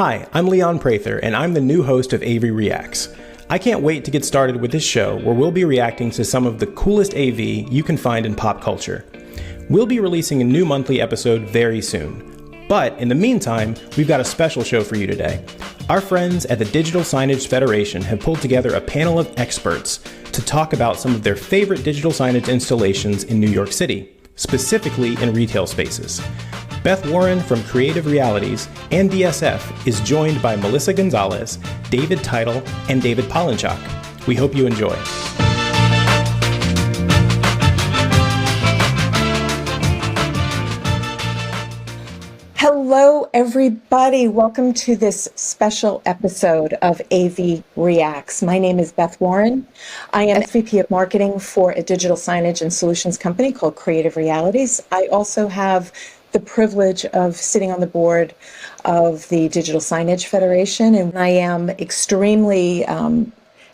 Hi, I'm Leon Prather, and I'm the new host of AV Reacts. I can't wait to get started with this show where we'll be reacting to some of the coolest AV you can find in pop culture. We'll be releasing a new monthly episode very soon. But in the meantime, we've got a special show for you today. Our friends at the Digital Signage Federation have pulled together a panel of experts to talk about some of their favorite digital signage installations in New York City, specifically in retail spaces. Beth Warren from Creative Realities and DSF is joined by Melissa Gonzalez, David Title, and David Polinchock. We hope you enjoy. Hello, everybody. Welcome to this special episode of AV Reacts. My name is Beth Warren. I am SVP of Marketing for a digital signage and solutions company called Creative Realities. I also have the privilege of sitting on the board of the Digital Signage Federation, and I am extremely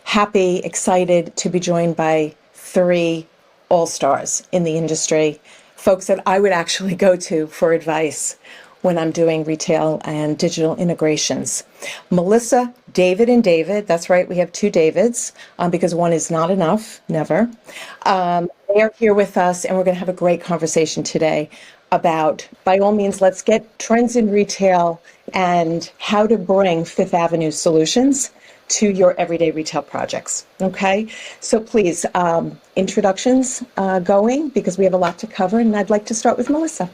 happy, excited to be joined by three all-stars in the industry, folks that I would actually go to for advice when I'm doing retail and digital integrations. Melissa, David, and David. That's right, we have two Davids because one is not enough, never. They are here with us, and we're going to have a great conversation today about, by all means, let's get trends in retail and how to bring Fifth Avenue solutions to your everyday retail projects. Okay, so please, introductions going, because we have a lot to cover, and I'd like to start with Melissa.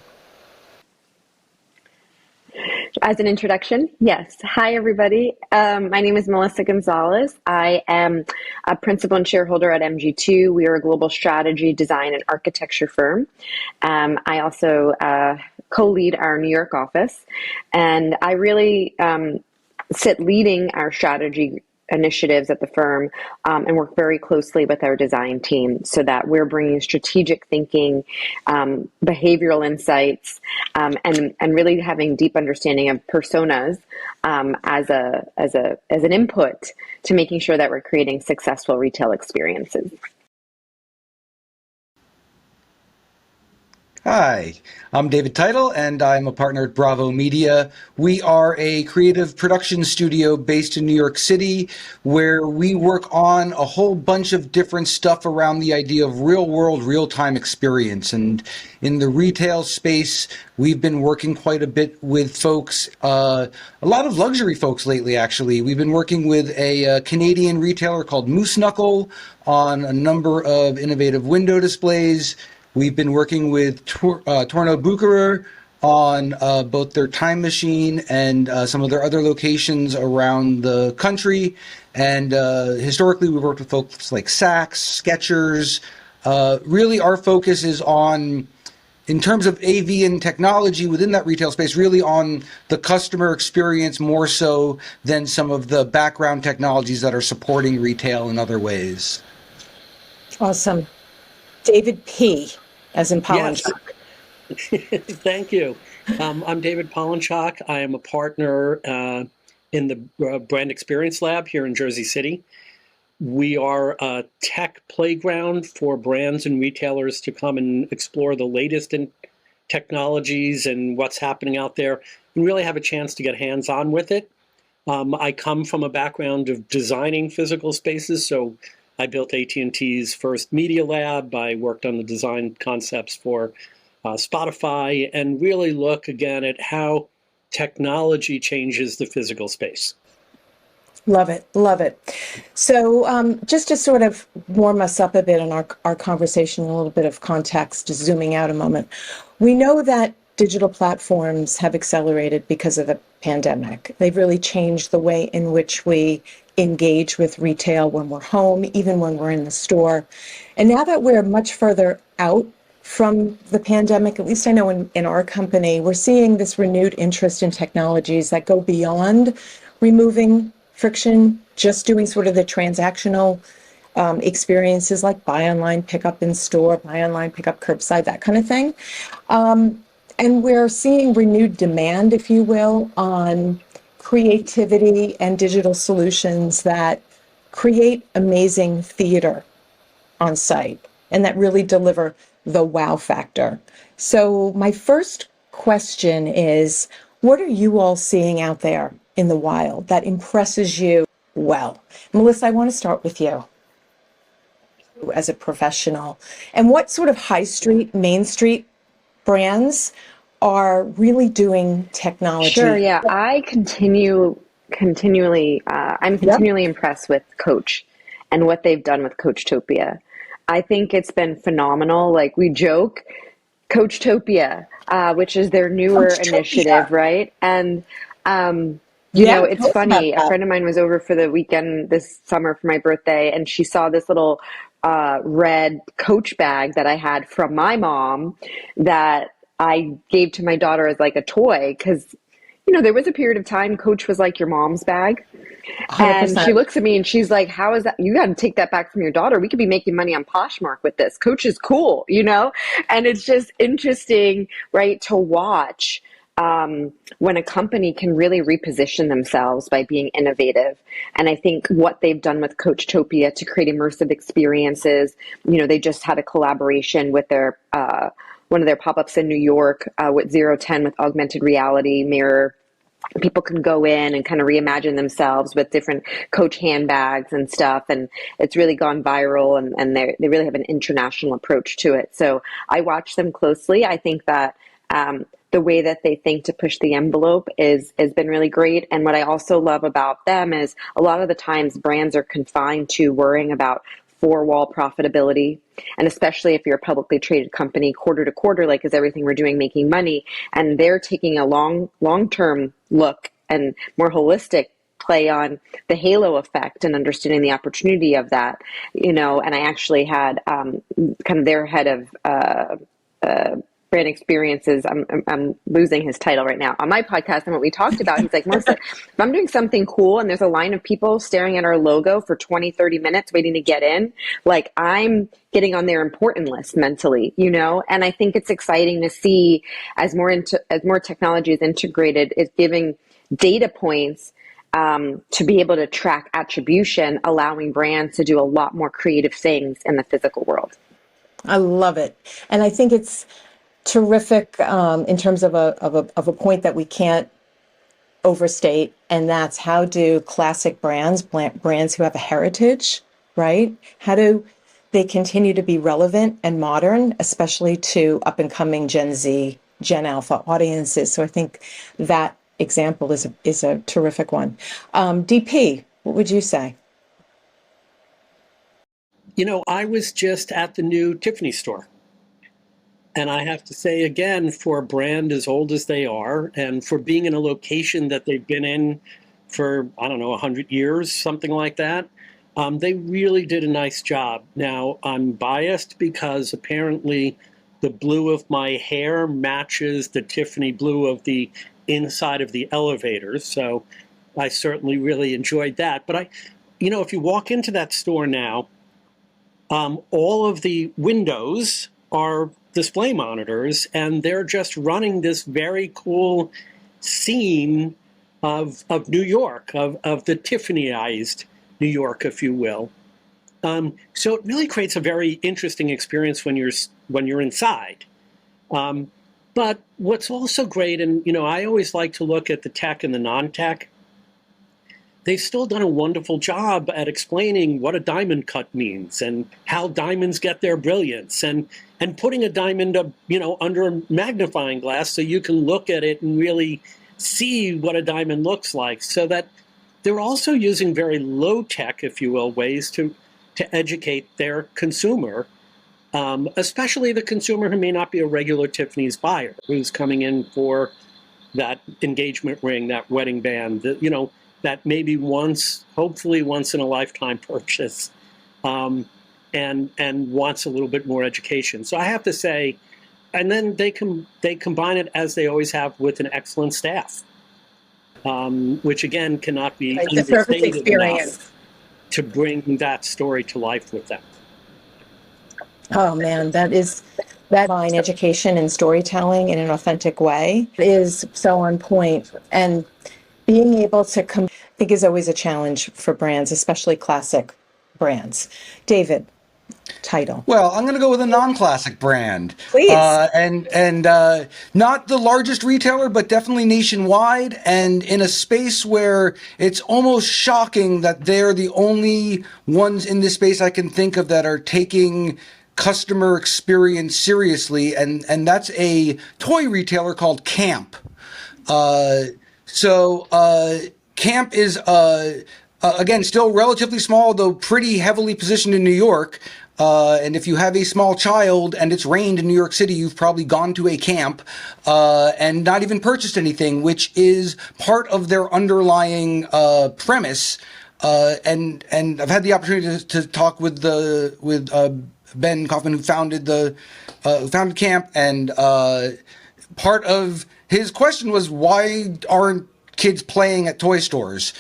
As an introduction, yes. Hi, everybody. My name is Melissa Gonzalez. I am a principal and shareholder at MG2. We are a global strategy, design, and architecture firm. I also co-lead our New York office, and I really sit leading our strategy initiatives at the firm and work very closely with our design team so that we're bringing strategic thinking, behavioral insights, and really having deep understanding of personas as an input to making sure that we're creating successful retail experiences. Hi, I'm David Title, and I'm a partner at Bravo Media. We are a creative production studio based in New York City, where we work on a whole bunch of different stuff around the idea of real-world, real-time experience. And in the retail space, we've been working quite a bit with folks, a lot of luxury folks lately, actually. We've been working with a Canadian retailer called Moose Knuckle on a number of innovative window displays. We've been working with Torno Bucherer on both their time machine and some of their other locations around the country. And historically, we've worked with folks like Saks, Skechers. Really, our focus is on, in terms of AV and technology within that retail space, really on the customer experience more so than some of the background technologies that are supporting retail in other ways. Awesome. David P., as in Polinchock. Yes. Thank you. I'm David Polinchock. I am a partner in the Brand Experience Lab here in Jersey City. We are a tech playground for brands and retailers to come and explore the latest in technologies and what's happening out there and really have a chance to get hands-on with it. I come from a background of designing physical spaces, so I built AT&T's first media lab. I worked on the design concepts for Spotify, and really look again at how technology changes the physical space. Love it. Love it. So just to sort of warm us up a bit in our conversation, a little bit of context, just zooming out a moment. We know that digital platforms have accelerated because of the pandemic. They've really changed the way in which we engage with retail when we're home, even when we're in the store. And now that we're much further out from the pandemic, at least I know in our company, we're seeing this renewed interest in technologies that go beyond removing friction, just doing sort of the transactional experiences like buy online, pick up in store, buy online, pick up curbside, that kind of thing. And we're seeing renewed demand, if you will, on creativity and digital solutions that create amazing theater on site and that really deliver the wow factor. So my first question is, what are you all seeing out there in the wild that impresses you well? Melissa, I want to start with you as a professional. And what sort of high street, main street brands are really doing technology? Sure, yeah. I'm continually impressed with Coach and what they've done with Coachtopia. I think it's been phenomenal. Like we joke, Coachtopia, which is their newer initiative, right? And it's funny. A friend of mine was over for the weekend this summer for my birthday, and she saw this little red Coach bag that I had from my mom that I gave to my daughter as like a toy because, there was a period of time Coach was like your mom's bag. 100%. And she looks at me and she's like, how is that? You got to take that back from your daughter. We could be making money on Poshmark with this. Coach is cool, And it's just interesting, right, to watch when a company can really reposition themselves by being innovative. And I think what they've done with Coachtopia to create immersive experiences, they just had a collaboration with their one of their pop-ups in New York with 010 with augmented reality mirror. People can go in and kind of reimagine themselves with different Coach handbags and stuff. And it's really gone viral and they really have an international approach to it. So I watch them closely. I think that the way that they think to push the envelope has been really great. And what I also love about them is a lot of the times brands are confined to worrying about four-wall profitability. And especially if you're a publicly traded company, quarter to quarter, like is everything we're doing making money? And they're taking a long-term look and more holistic play on the halo effect and understanding the opportunity of that, And I actually had kind of their head of brand experiences. I'm losing his title right now on my podcast. And what we talked about, he's like, Melissa, if I'm doing something cool and there's a line of people staring at our logo for 20, 30 minutes waiting to get in, like I'm getting on their important list mentally, And I think it's exciting to see as more technology is integrated, it's giving data points to be able to track attribution, allowing brands to do a lot more creative things in the physical world. I love it. And I think it's terrific in terms of a point that we can't overstate, and that's how do classic brands who have a heritage, right? How do they continue to be relevant and modern, especially to up-and-coming Gen Z, Gen Alpha audiences? So I think that example is a terrific one. DP, what would you say? I was just at the new Tiffany store. And I have to say, again, for a brand as old as they are, and for being in a location that they've been in for, 100 years, something like that, they really did a nice job. Now, I'm biased because apparently the blue of my hair matches the Tiffany blue of the inside of the elevators. So I certainly really enjoyed that. But if you walk into that store now, all of the windows are display monitors, and they're just running this very cool scene of New York, of the Tiffanyized New York, if you will. So it really creates a very interesting experience when you're inside. But what's also great, and I always like to look at the tech and the non-tech. They've still done a wonderful job at explaining what a diamond cut means and how diamonds get their brilliance, and putting a diamond up, under a magnifying glass so you can look at it and really see what a diamond looks like. So that they're also using very low tech, if you will, ways to educate their consumer, especially the consumer who may not be a regular Tiffany's buyer, who's coming in for that engagement ring, that wedding band, that maybe hopefully once in a lifetime purchase, and wants a little bit more education. So I have to say, and then they combine it, as they always have, with an excellent staff, which again cannot be understated enough to bring that story to life with them. Oh man, that fine education and storytelling in an authentic way is so on point. And being able to I think is always a challenge for brands, especially classic brands. David, title? Well, I'm going to go with a non-classic brand. Please. And not the largest retailer, but definitely nationwide, and in a space where it's almost shocking that they're the only ones in this space I can think of that are taking customer experience seriously, and that's a toy retailer called Camp. Camp is again still relatively small, though pretty heavily positioned in New York. And if you have a small child and it's rained in New York City, you've probably gone to a camp and not even purchased anything, which is part of their underlying premise. And I've had the opportunity to talk with Ben Kaufman, who founded Camp, and part of his question was, why aren't kids playing at toy stores?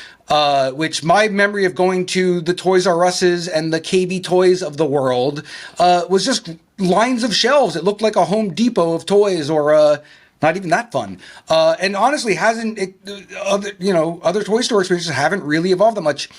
Which my memory of going to the Toys R Us's and the KB Toys of the world was just lines of shelves. It looked like a Home Depot of toys, or not even that fun. And honestly, other toy store experiences haven't really evolved that much.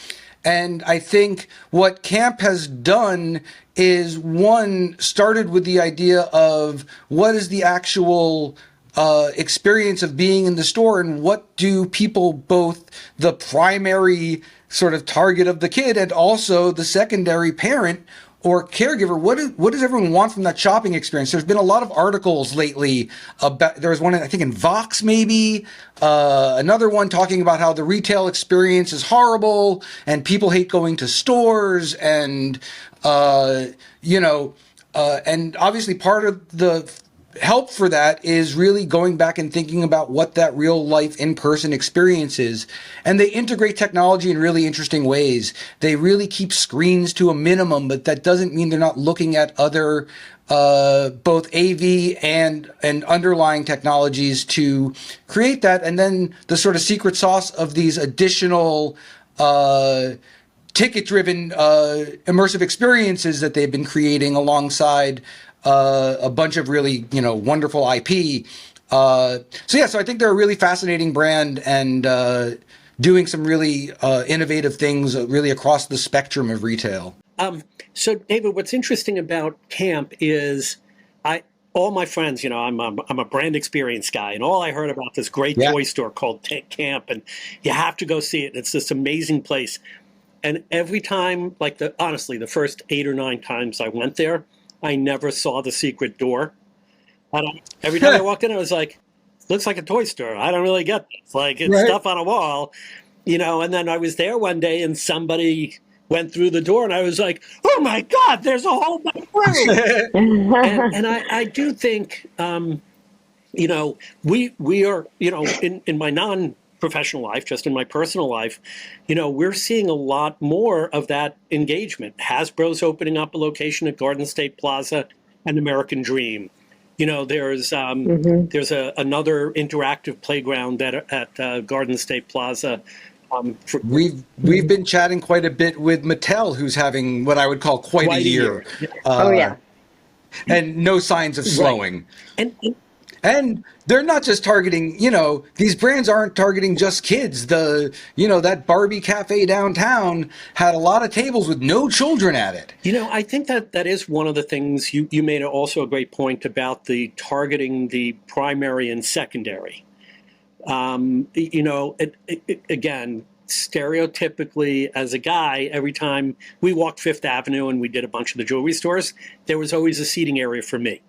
And I think what Camp has done is, one, started with the idea of what is the actual experience of being in the store, and what do people, both the primary sort of target of the kid and also the secondary parent or caregiver, what does everyone want from that shopping experience? There's been a lot of articles lately about, there was one, I think in Vox maybe, another one talking about how the retail experience is horrible and people hate going to stores, and and obviously part of the help for that is really going back and thinking about what that real life in-person experience is. And they integrate technology in really interesting ways. They really keep screens to a minimum, but that doesn't mean they're not looking at other both AV and underlying technologies to create that. And then the sort of secret sauce of these additional ticket-driven immersive experiences that they've been creating alongside a bunch of really, wonderful IP. So I think they're a really fascinating brand, and doing some really innovative things really across the spectrum of retail. So David, what's interesting about Camp is all my friends, I'm a brand experience guy, and all I heard about this great toy store called Camp, and you have to go see it. It's this amazing place. And every time, honestly, the first 8 or 9 times I went there, I never saw the secret door. Every time I walked in, I was like, looks like a toy store. I don't really get this. It's stuff on a wall, and then I was there one day and somebody went through the door and I was like, oh my God, there's a whole back room. and I do think, we are, in my non-professional life, just in my personal life, we're seeing a lot more of that engagement. Hasbro's opening up a location at Garden State Plaza and American Dream. There's another interactive playground at Garden State Plaza. We've been chatting quite a bit with Mattel, who's having what I would call quite a year. And no signs of slowing. Right. And they're not just targeting, these brands aren't targeting just kids. That Barbie cafe downtown had a lot of tables with no children at it. I think that is one of the things you made also a great point about the targeting the primary and secondary. Again, stereotypically as a guy, every time we walked Fifth Avenue and we did a bunch of the jewelry stores, there was always a seating area for me.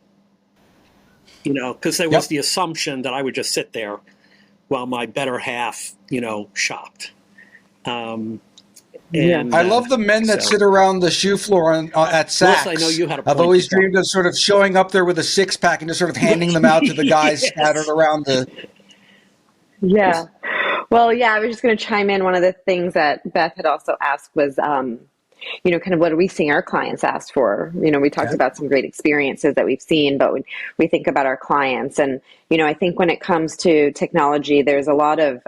Because there was the assumption that I would just sit there while my better half, shopped. I love the men that sit around the shoe floor at Saks. Melissa, I know you had a point. I've always dreamed of sort of showing up there with a 6-pack and just sort of handing them out to the guys scattered around the... Yeah. Well, I was just going to chime in. One of the things that Beth had also asked was, kind of what are we seeing our clients ask for? We talked about some great experiences that we've seen, but when we think about our clients, and, I think when it comes to technology, there's a lot of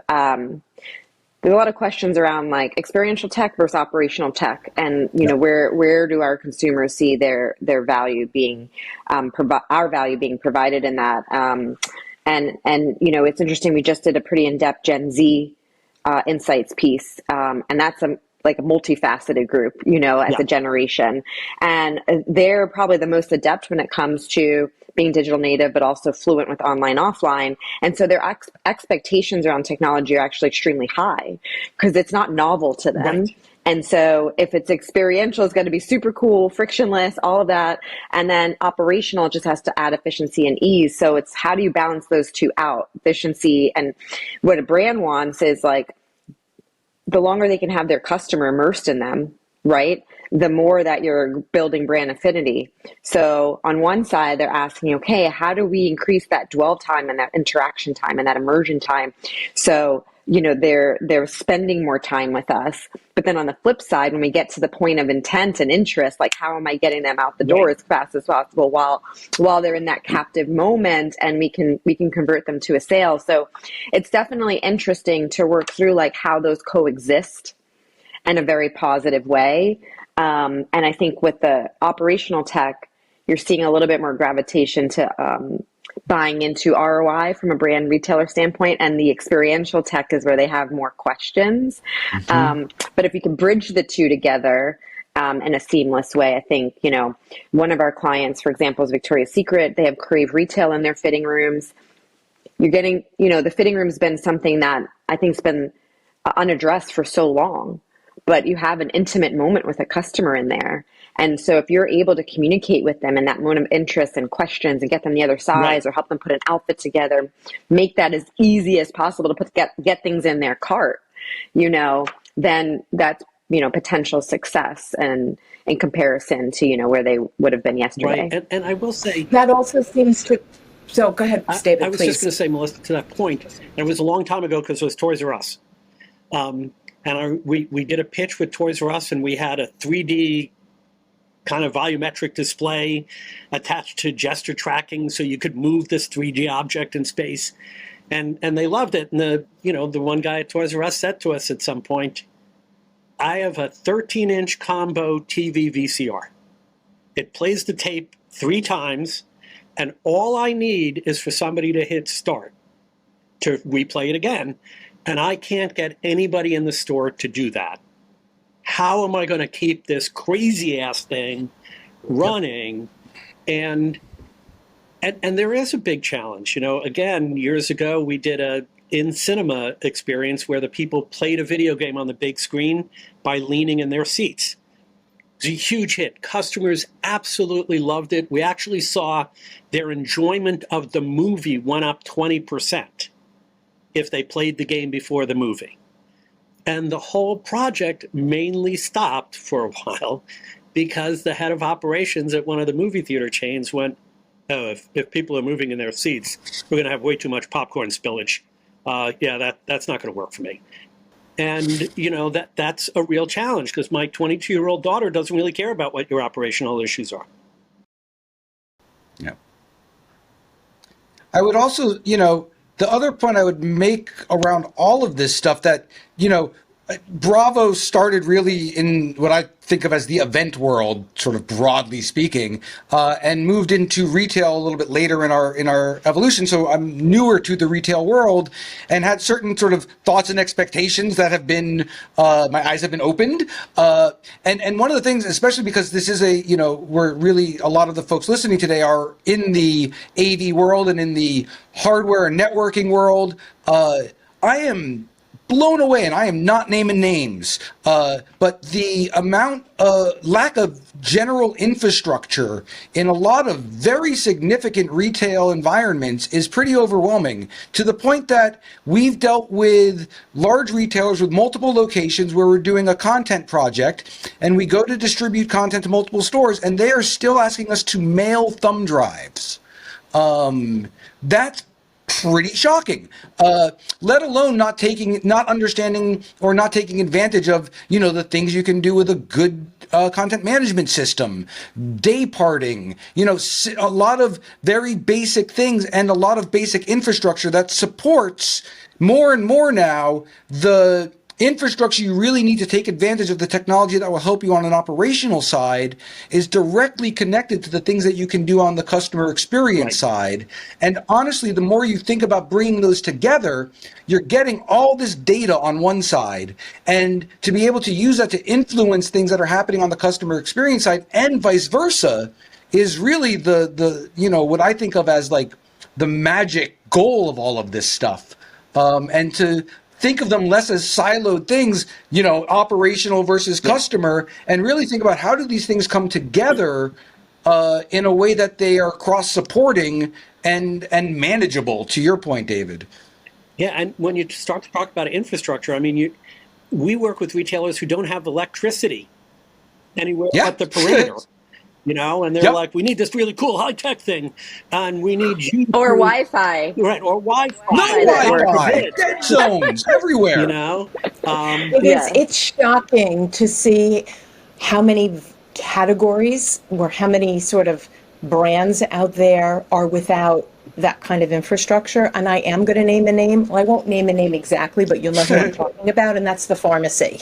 questions around experiential tech versus operational tech, and where do our consumers see their value being our value being provided in that, and it's interesting. We just did a pretty in-depth Gen Z insights piece, and that's like a multifaceted group, as a generation. And they're probably the most adept when it comes to being digital native, but also fluent with online, offline. And so their expectations around technology are actually extremely high because it's not novel to them. Right. And so if it's experiential, it's going to be super cool, frictionless, all of that. And then operational just has to add efficiency and ease. So it's how do you balance those two out? Efficiency, and what a brand wants is like, the longer they can have their customer immersed in them, right? The more that you're building brand affinity. So on one side, they're asking, okay, how do we increase that dwell time and that interaction time and that immersion time? So, they're spending more time with us. But then on the flip side, when we get to the point of intent and interest, like how am I getting them out the door as fast as possible while they're in that captive moment, and we can convert them to a sale. So it's definitely interesting to work through like how those coexist in a very positive way. And I think with the operational tech, you're seeing a little bit more gravitation to buying into ROI from a brand retailer standpoint, and the experiential tech is where they have more questions. But if you can bridge the two together in a seamless way, I think, one of our clients, for example, is Victoria's Secret. They have Crave Retail in their fitting rooms. You're getting, the fitting room's been something that I think's been unaddressed for so long, but you have an intimate moment with a customer in there. And so if you're able to communicate with them in that moment of interest and questions and get them the other size, or help them put an outfit together, make that as easy as possible to get things in their cart, then that's, potential success and in comparison to, where they would have been yesterday. Right. And I will say that also seems to, so go ahead, David, I was please. just going to say, Melissa, to that point, and it was a long time ago because it was Toys R Us. We did a pitch with Toys R Us, and we had a 3D kind of volumetric display attached to gesture tracking, so you could move this 3D object in space, and they loved it. And the one guy at Toys R Us said to us at some point, "I have a 13-inch combo TV VCR. It plays the tape 3 times, and all I need is for somebody to hit start to replay it again, and I can't get anybody in the store to do that. How am I going to keep this crazy ass thing running?" And there is a big challenge. Again, years ago, we did a in cinema experience where the people played a video game on the big screen by leaning in their seats. It was a huge hit. Customers absolutely loved it. We actually saw their enjoyment of the movie went up 20% if they played the game before the movie. And the whole project mainly stopped for a while because the head of operations at one of the movie theater chains went, "Oh, if people are moving in their seats, we're going to have way too much popcorn spillage. That's not going to work for me." And, that's a real challenge because my 22-year-old daughter doesn't really care about what your operational issues are. Yeah. I would also, the other point I would make around all of this stuff that, Bravo started really in what I think of as the event world, sort of broadly speaking, and moved into retail a little bit later in our evolution. So I'm newer to the retail world and had certain sort of thoughts and expectations that have been, my eyes have been opened. And one of the things, especially because this is where really a lot of the folks listening today are in the AV world and in the hardware and networking world, I am blown away, and I am not naming names, but the lack of general infrastructure in a lot of very significant retail environments is pretty overwhelming, to the point that we've dealt with large retailers with multiple locations where we're doing a content project, and we go to distribute content to multiple stores, and they are still asking us to mail thumb drives. That's pretty shocking, let alone not understanding or not taking advantage of, the things you can do with a good content management system, day parting, a lot of very basic things and a lot of basic infrastructure that supports more and more now the infrastructure you really need to take advantage of the technology that will help you on an operational side is directly connected to the things that you can do on the customer experience side. And honestly, the more you think about bringing those together, you're getting all this data on one side, and to be able to use that to influence things that are happening on the customer experience side and vice versa is really the what I think of as like the magic goal of all of this stuff. And to think of them less as siloed things, operational versus customer, and really think about how do these things come together in a way that they are cross-supporting and manageable, to your point, David. Yeah, and when you start to talk about infrastructure, I mean, we work with retailers who don't have electricity anywhere at the perimeter. And they're like, we need this really cool high-tech thing, and we need you or Wi-Fi. Right, or Wi-Fi. No Wi-Fi. Dead zones everywhere. It's shocking to see how many categories or how many sort of brands out there are without that kind of infrastructure. And I am going to name a name. Well, I won't name a name exactly, but you'll know who I'm talking about, and that's the pharmacy.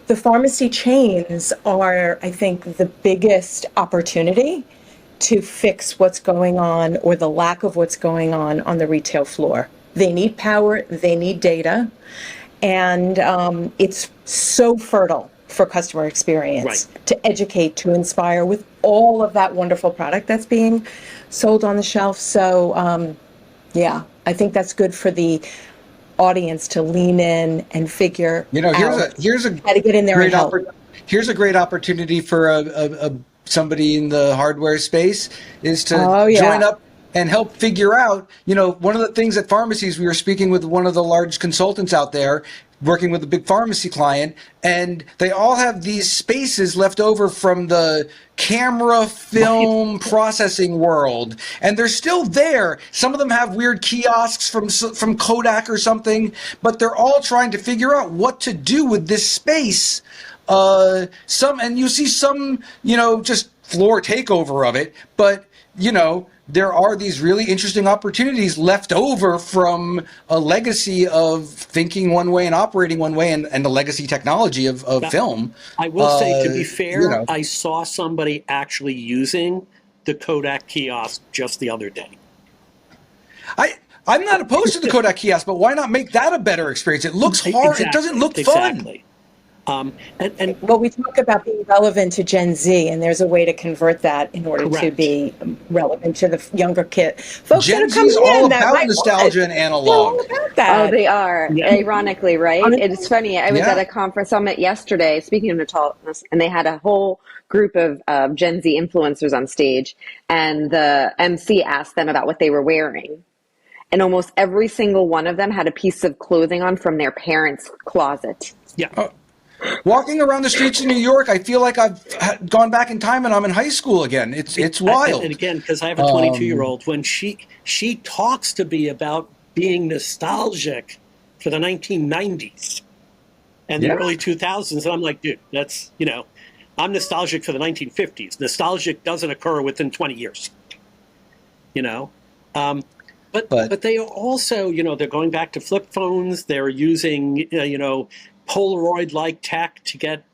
The pharmacy chains are, I think, the biggest opportunity to fix what's going on or the lack of what's going on the retail floor. They need power, they need data, and it's so fertile for customer experience to educate, to inspire with all of that wonderful product that's being sold on the shelf. So, I think that's good for the audience to lean in and figure out how to get in there and help. Here's a great opportunity for somebody in the hardware space is to join up and help figure out, one of the things at pharmacies, we were speaking with one of the large consultants out there, working with a big pharmacy client, and they all have these spaces left over from the camera film processing world, and they're still there. Some of them have weird kiosks from Kodak or something, but they're all trying to figure out what to do with this space. And you see some, just floor takeover of it, but there are these really interesting opportunities left over from a legacy of thinking one way and operating one way, and the legacy technology of film. I will say, to be fair, I saw somebody actually using the Kodak kiosk just the other day. I'm not opposed to the Kodak kiosk, but why not make that a better experience? It looks hard. Exactly. It doesn't look fun. Well, we talk about being relevant to Gen Z, and there's a way to convert that in order to be relevant to the younger kid. Folks Gen Z is all about nostalgia and analog. Oh, they are. Yeah. Ironically, right? It's funny. I was at a conference summit yesterday, speaking of nostalgia, and they had a whole group of Gen Z influencers on stage, and the MC asked them about what they were wearing. And almost every single one of them had a piece of clothing on from their parents' closet. Yeah. Walking around the streets of New York, I feel like I've gone back in time and I'm in high school again. It's wild. And again, because I have a 22-year-old, when she talks to me about being nostalgic for the 1990s and the early 2000s, and I'm like, dude, that's, I'm nostalgic for the 1950s. Nostalgic doesn't occur within 20 years, But they are also, they're going back to flip phones. They're using, Polaroid-like tech to get.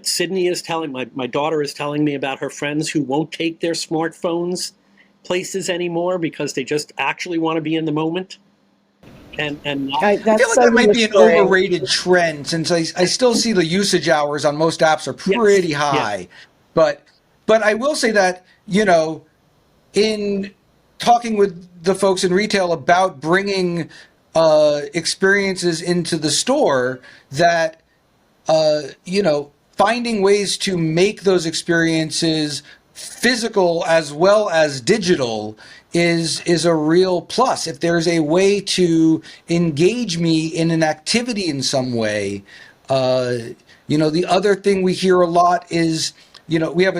Sydney is telling my daughter is telling me about her friends who won't take their smartphones places anymore because they just actually want to be in the moment. And I feel like that might be an overrated trend, since I still see the usage hours on most apps are pretty high. Yes. But I will say that, in talking with the folks in retail about bringing experiences into the store, that finding ways to make those experiences physical as well as digital is a real plus. If there's a way to engage me in an activity in some way, the other thing we hear a lot is, we have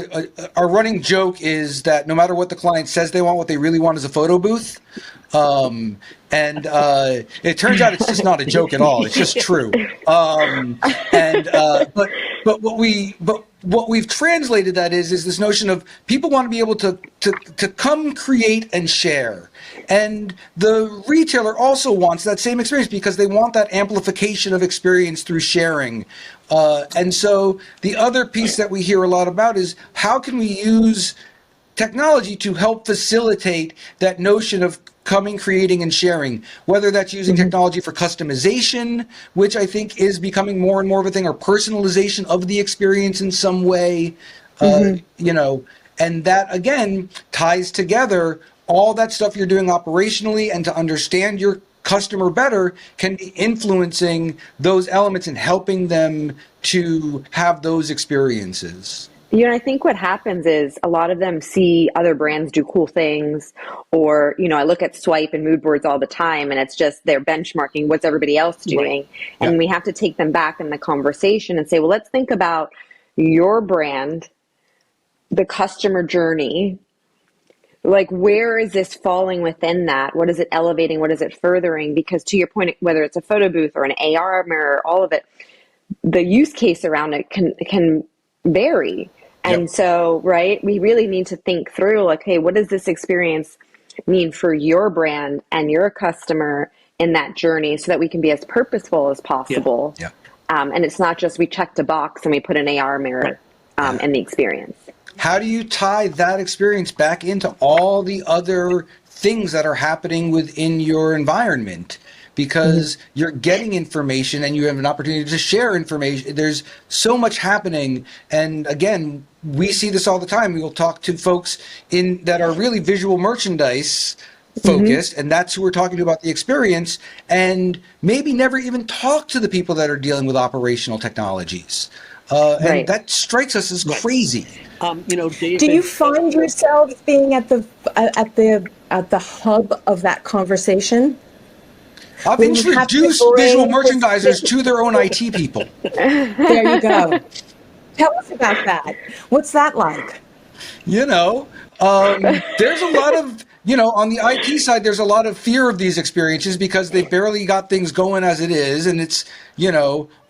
our running joke is that no matter what the client says they want, what they really want is a photo booth. And it turns out it's just not a joke at all. It's just true. But But what we've translated that is this notion of people want to be able to come create and share. And the retailer also wants that same experience because they want that amplification of experience through sharing. And so the other piece that we hear a lot about is how can we use technology to help facilitate that notion of coming, creating, and sharing, whether that's using technology for customization, which I think is becoming more and more of a thing, or personalization of the experience in some way, and that, again, ties together all that stuff you're doing operationally, and to understand your customer better can be influencing those elements and helping them to have those experiences. I think what happens is a lot of them see other brands do cool things, or, I look at Swipe and mood boards all the time, and it's just they're benchmarking what's everybody else doing. Right. And we have to take them back in the conversation and say, well, let's think about your brand, the customer journey. Like, where is this falling within that? What is it elevating? What is it furthering? Because to your point, whether it's a photo booth or an AR mirror, all of it, the use case around it can vary. And so, right, we really need to think through, like, hey, what does this experience mean for your brand and your customer in that journey, so that we can be as purposeful as possible. And it's not just we checked a box and we put an AR mirror in the experience. How do you tie that experience back into all the other things that are happening within your environment? Because you're getting information and you have an opportunity to share information. There's so much happening. And again, we see this all the time. We will talk to folks that are really visual merchandise focused, and that's who we're talking to about the experience, and maybe never even talk to the people that are dealing with operational technologies. And that strikes us as crazy. David, do you find yourselves being at the hub of that conversation? I've introduced visual merchandisers to their own IT people. There you go. Tell us about that. What's that like? There's a lot of, on the IT side, there's a lot of fear of these experiences because they've barely got things going as it is. And it's,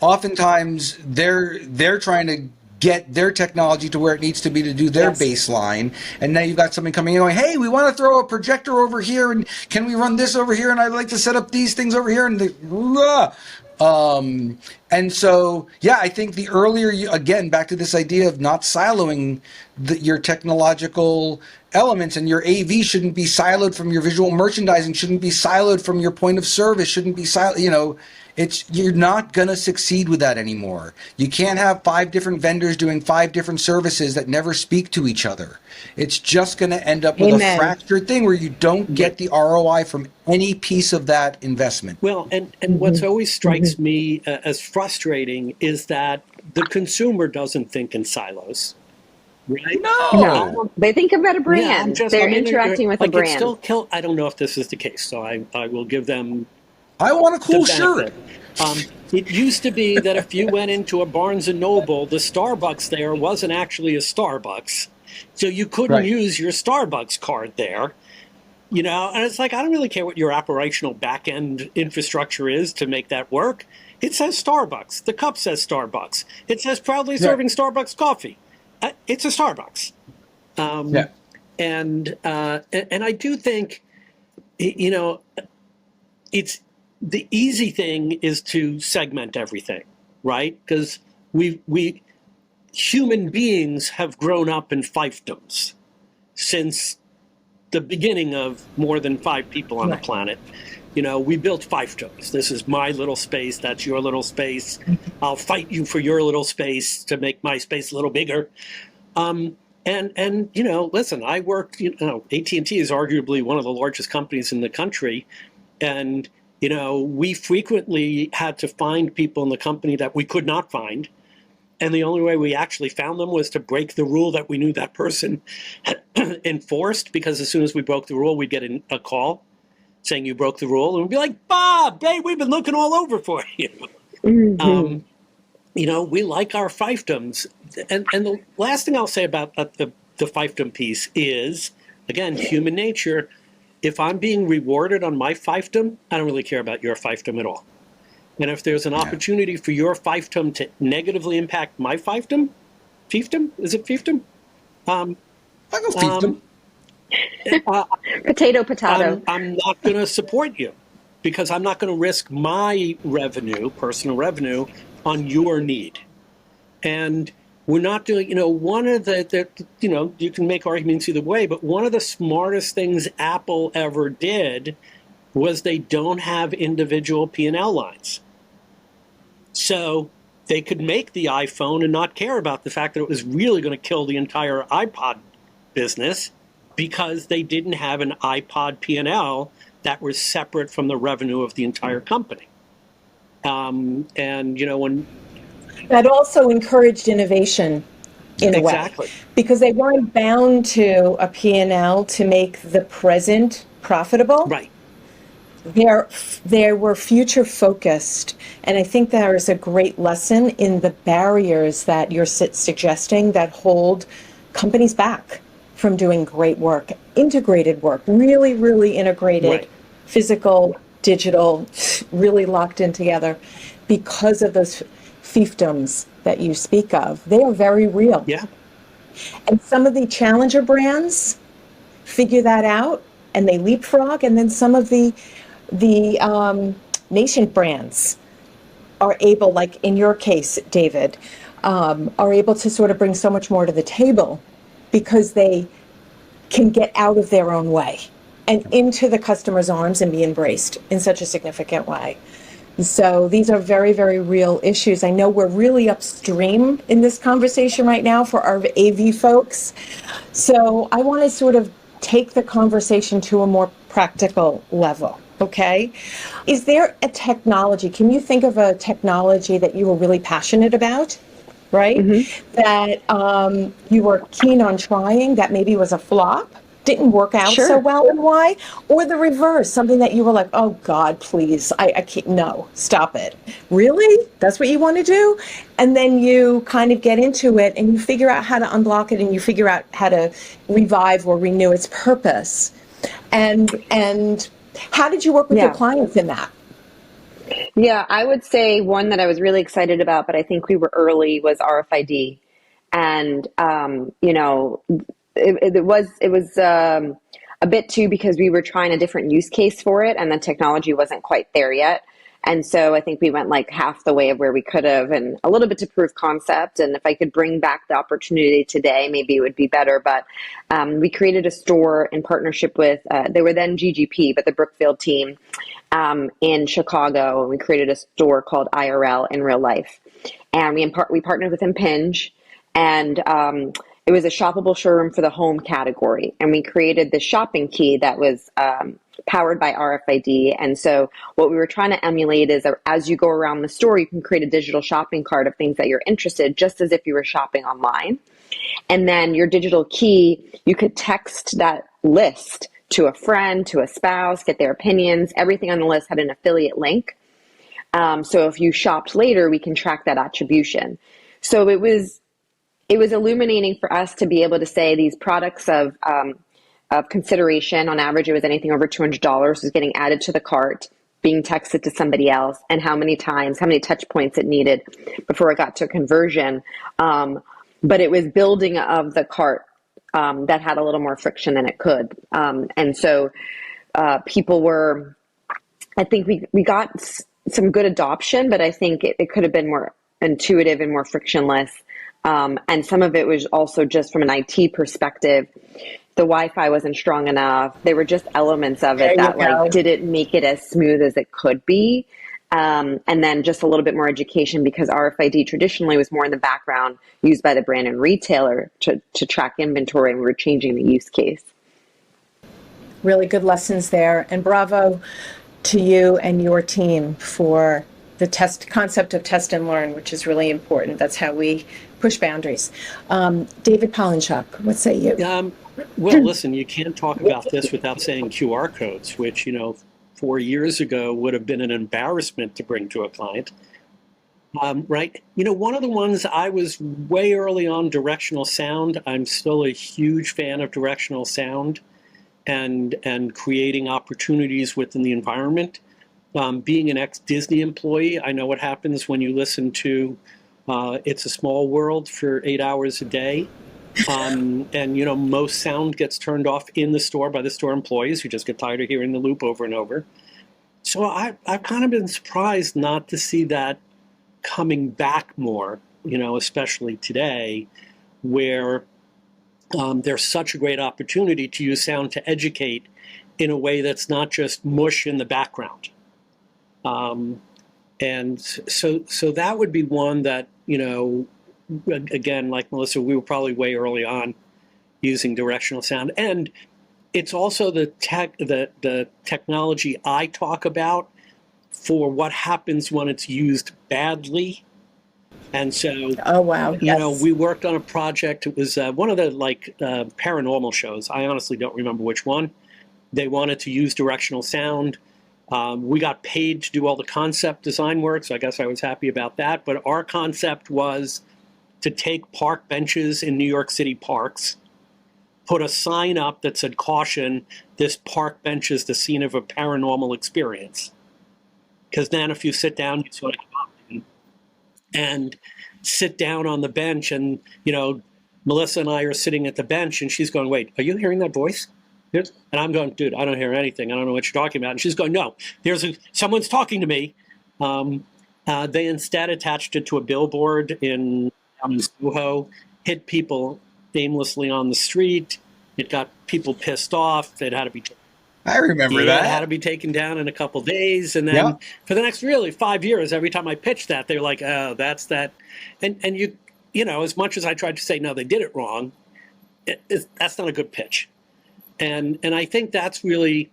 oftentimes they're trying to get their technology to where it needs to be to do their baseline. And now you've got somebody coming in going, hey, we want to throw a projector over here, and can we run this over here? And I'd like to set up these things over here. And so, I think the earlier again, back to this idea of not siloing your technological elements, and your AV shouldn't be siloed from your visual merchandising, shouldn't be siloed from your point of service, shouldn't be siloed, you're not going to succeed with that anymore. You can't have 5 different vendors doing 5 different services that never speak to each other. It's just going to end up with a fractured thing where you don't get the ROI from any piece of that investment. Well, and what's always strikes me as frustrating is that the consumer doesn't think in silos. Right? No. They think about a brand. They're interacting with a brand. I don't know if this is the case, so I will give them. I want a cool shirt. It used to be that if you went into a Barnes & Noble, the Starbucks there wasn't actually a Starbucks. So you couldn't use your Starbucks card there. And it's like, I don't really care what your operational back-end infrastructure is to make that work. It says Starbucks. The cup says Starbucks. It says proudly serving Starbucks coffee. It's a Starbucks. And I do think, it's the easy thing is to segment everything, right? Because we human beings have grown up in fiefdoms since the beginning of more than 5 people on the planet. We built fiefdoms. This is my little space. That's your little space. I'll fight you for your little space to make my space a little bigger. And listen, I worked, AT&T is arguably one of the largest companies in the country. And, we frequently had to find people in the company that we could not find. And the only way we actually found them was to break the rule that we knew that person had enforced, because as soon as we broke the rule, we'd get a call saying you broke the rule. And we'd be like, Bob, hey, we've been looking all over for you. We like our fiefdoms. And the last thing I'll say about the fiefdom piece is, again, human nature. If I'm being rewarded on my fiefdom, I don't really care about your fiefdom at all. And if there's an opportunity for your fiefdom to negatively impact my fiefdom, is it fiefdom? I go fiefdom. Potato. I'm not going to support you because I'm not going to risk my revenue, personal revenue, on your need. And we're not doing, one of the you can make arguments either way, but one of the smartest things Apple ever did was they don't have individual P&L lines. So they could make the iPhone and not care about the fact that it was really going to kill the entire iPod business because they didn't have an iPod P&L that was separate from the revenue of the entire company. And, when... That also encouraged innovation in a way. Because they weren't bound to a P&L to make the present profitable. Right. They were future focused, and I think there is a great lesson in the barriers that you're suggesting that hold companies back from doing great work, integrated work, really, really integrated, right. Physical, digital, really locked in together, because of those fiefdoms that you speak of. They are very real. Yeah. And some of the challenger brands figure that out and they leapfrog, and then some of the nascent brands are able, like in your case, David, are able to sort of bring so much more to the table because they can get out of their own way and into the customer's arms and be embraced in such a significant way. So these are very, very real issues. I know we're really upstream in this conversation right now for our AV folks. So I want to sort of take the conversation to a more practical level. Okay. Is there a technology? Can you think of a technology that you were really passionate about, right? Mm-hmm. That you were keen on trying that maybe was a flop, didn't work out so well, and why? Or the reverse, something that you were like, oh God, please, I can't, no, stop it. Really? That's what you want to do? And then you kind of get into it and you figure out how to unblock it and you figure out how to revive or renew its purpose. And how did you work with your clients in that? Yeah, I would say one that I was really excited about, but I think we were early, was RFID. And, it was a bit too, because we were trying a different use case for it and the technology wasn't quite there yet. And so I think we went like half the way of where we could have, and a little bit to prove concept. And if I could bring back the opportunity today, maybe it would be better. But we created a store in partnership with, they were then GGP, but the Brookfield team in Chicago. And we created a store called IRL, in real life. And we partnered with Impinj, and it was a shoppable showroom for the home category. And we created the shopping key that was powered by RFID. And so what we were trying to emulate is as you go around the store, you can create a digital shopping cart of things that you're interested in, just as if you were shopping online. And then your digital key, you could text that list to a friend, to a spouse, get their opinions. Everything on the list had an affiliate link. So if you shopped later, we can track that attribution. So it was illuminating for us to be able to say these products of consideration, on average, it was anything over $200, was getting added to the cart, being texted to somebody else, and how many touch points it needed before it got to conversion. But it was building of the cart that had a little more friction than it could. And so people were, I think we got some good adoption, but I think it could have been more intuitive and more frictionless. And some of it was also just from an IT perspective. The Wi-Fi wasn't strong enough. There were just elements of it that didn't make it as smooth as it could be. And then just a little bit more education, because RFID traditionally was more in the background, used by the brand and retailer to track inventory, and we were changing the use case. Really good lessons there. And bravo to you and your team for the concept of test and learn, which is really important. That's how we push boundaries. David Polinchock, what say you? Well, listen, you can't talk about this without saying QR codes, which, 4 years ago would have been an embarrassment to bring to a client. Right? One of the ones I was way early on, directional sound. I'm still a huge fan of directional sound and creating opportunities within the environment. being an ex-Disney employee, I know what happens when you listen to It's a Small World for 8 hours a day. And, most sound gets turned off in the store by the store employees who just get tired of hearing the loop over and over. So I've kind of been surprised not to see that coming back more, especially today, where there's such a great opportunity to use sound to educate in a way that's not just mush in the background. And so that would be one that, again, like Melissa, we were probably way early on using directional sound. And it's also the technology I talk about for what happens when it's used badly. And so, oh wow, yes. We worked on a project. It was one of the paranormal shows. I honestly don't remember which one. They wanted to use directional sound. We got paid to do all the concept design work, so I guess I was happy about that. But our concept was to take park benches in New York City parks, put a sign up that said, "Caution, this park bench is the scene of a paranormal experience." Because then if you sit down, you sort of come up and sit down on the bench, and, Melissa and I are sitting at the bench, and she's going, "Wait, are you hearing that voice?" And I'm going, "Dude, I don't hear anything. I don't know what you're talking about." And she's going, "No, someone's talking to me." They instead attached it to a billboard in Soho, hit people aimlessly on the street. It got people pissed off. It had to be. I remember that. It had to be taken down in a couple of days, and then for the next 5 years, every time I pitched that, they're like, "Oh, that's that," and as much as I tried to say no, they did it wrong. That's not a good pitch. And I think that's really,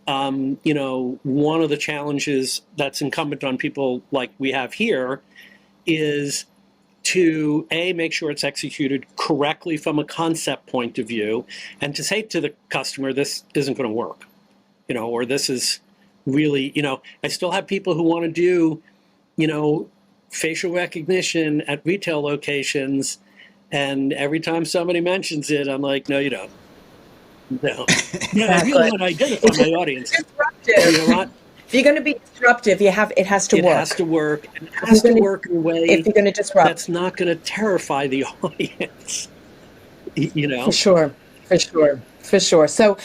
one of the challenges that's incumbent on people like we have here is to make sure it's executed correctly from a concept point of view, and to say to the customer, this isn't going to work, or this is really, I still have people who want to do, facial recognition at retail locations, and every time somebody mentions it, I'm like, no, you don't. No. Yeah, I really want to identify my audience. Disruptive. You know what? If you're going to be disruptive, it has to work. It has to work. And it has to work in a way if you're going to disrupt, that's not going to terrify the audience. For sure. So,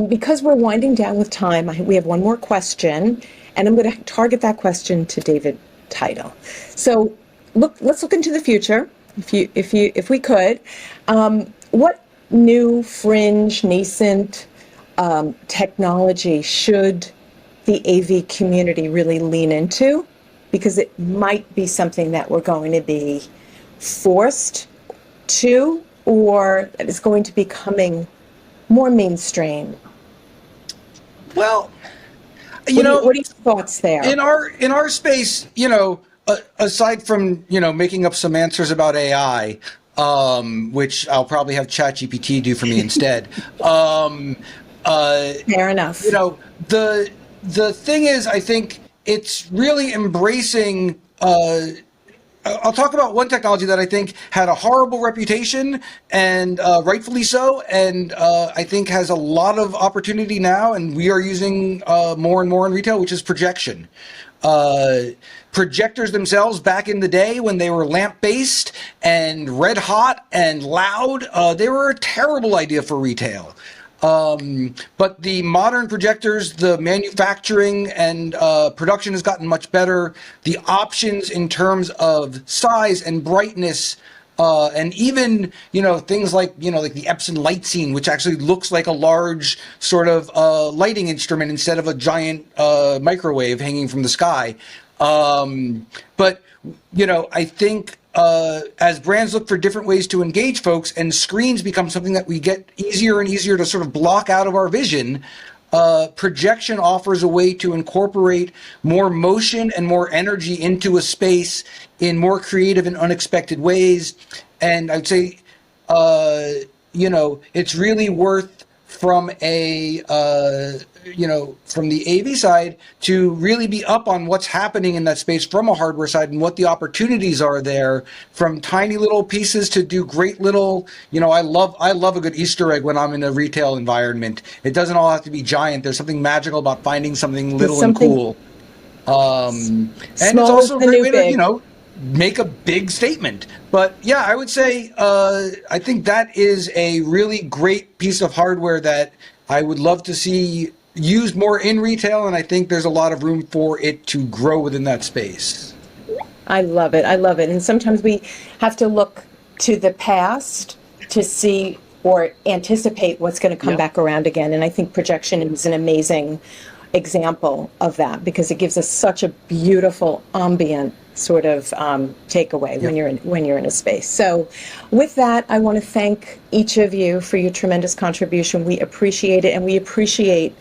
because we're winding down with time, we have one more question, and I'm going to target that question to David Title. So, let's look into the future, if we could. What new, fringe, nascent technology should the AV community really lean into? Because it might be something that we're going to be forced to, or that is going to be becoming more mainstream. Well, what are your thoughts there? In our space, aside from making up some answers about AI, which I'll probably have ChatGPT do for me instead. Fair enough. The thing is, I think it's really embracing. I'll talk about one technology that I think had a horrible reputation, and rightfully so, and I think has a lot of opportunity now, and we are using more and more in retail, which is projection. Projectors themselves, back in the day when they were lamp-based and red hot and loud, they were a terrible idea for retail. But the modern projectors, the manufacturing and production has gotten much better. The options in terms of size and brightness, and even things like like the Epson light scene, which actually looks like a large sort of lighting instrument instead of a giant microwave hanging from the sky. But I think as brands look for different ways to engage folks, and screens become something that we get easier and easier to sort of block out of our vision, projection offers a way to incorporate more motion and more energy into a space in more creative and unexpected ways. And I'd say, it's really worth, from a from the AV side to really be up on what's happening in that space from a hardware side and what the opportunities are there, from tiny little pieces to do great little, I love a good Easter egg when I'm in a retail environment. It doesn't all have to be giant. There's something magical about finding something little and cool. And it's also a great way to, make a big statement. But yeah, I would say I think that is a really great piece of hardware that I would love to see used more in retail, and I think there's a lot of room for it to grow within that space. I love it. And sometimes we have to look to the past to see or anticipate what's going to come back around again. And I think projection is an amazing example of that, because it gives us such a beautiful ambient sort of takeaway when you're in a space. So with that, I want to thank each of you for your tremendous contribution. We appreciate it, and we appreciate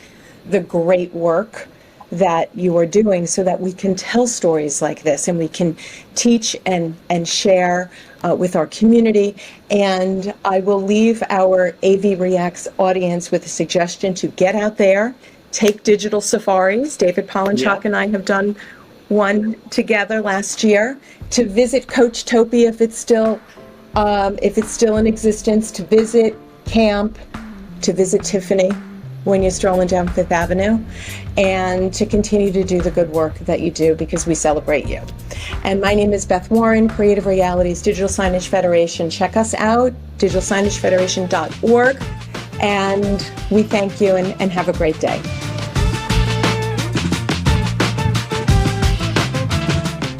the great work that you are doing so that we can tell stories like this and we can teach and share with our community. And I will leave our AV Reacts audience with a suggestion to get out there, take digital safaris. David Polinchock and I have done one together last year, to visit Coachtopia if it's still in existence, to visit Camp, to visit Tiffany when you're strolling down Fifth Avenue, and to continue to do the good work that you do, because we celebrate you. And my name is Beth Warren, Creative Realities Digital Signage Federation. Check us out, digitalsignagefederation.org, and we thank you and have a great day.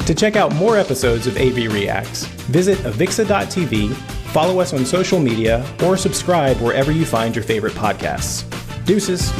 To check out more episodes of AV Reacts, visit avixa.tv, follow us on social media, or subscribe wherever you find your favorite podcasts. Deuces.